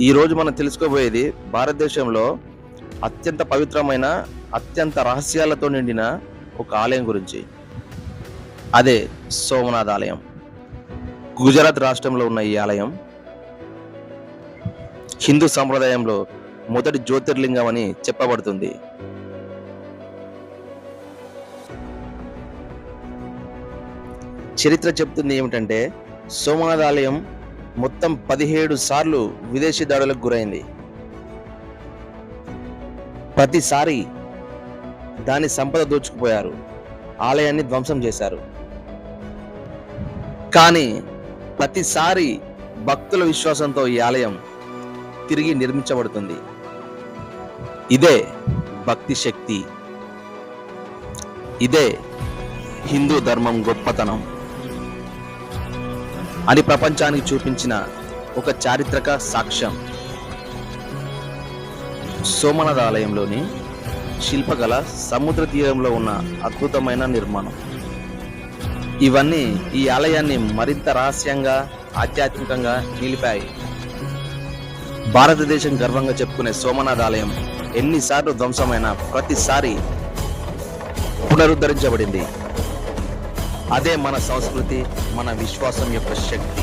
ఈ రోజు మనం తెలుసుకోబోయేది భారతదేశంలో అత్యంత పవిత్రమైన, అత్యంత రహస్యాలతో నిండిన ఒక ఆలయం గురించి. అదే సోమనాథ్ ఆలయం. గుజరాత్ రాష్ట్రంలో ఉన్న ఈ ఆలయం హిందూ సంప్రదాయంలో మొదటి జ్యోతిర్లింగం అని చెప్పబడుతుంది. చరిత్ర చెప్తుంది ఏమిటంటే, సోమనాథ్ ఆలయం మొత్తం 17 సార్లు విదేశీ దాడులకు గురైంది. ప్రతిసారి దాని సంపద దోచుకుపోయారు, ఆలయాన్ని ధ్వంసం చేశారు. కానీ ప్రతిసారి భక్తుల విశ్వాసంతో ఈ ఆలయం తిరిగి నిర్మించబడుతుంది. ఇదే భక్తి శక్తి, ఇదే హిందూ ధర్మం గొప్పతనం అని ప్రపంచానికి చూపించిన ఒక చారిత్రక సాక్ష్యం. సోమనాథ్ ఆలయంలోని శిల్పకళ సముద్ర తీరంలో ఉన్న అద్భుతమైన నిర్మాణం, ఇవన్నీ ఈ ఆలయాన్ని మరింత రహస్యంగా, ఆధ్యాత్మికంగా నిలిపాయి. భారతదేశం గర్వంగా చెప్పుకునే సోమనాథ్ ఆలయం ఎన్నిసార్లు ధ్వంసమైన ప్రతిసారి పునరుద్ధరించబడింది. అదే మన సంస్కృతి, మన విశ్వాసం యొక్క శక్తి.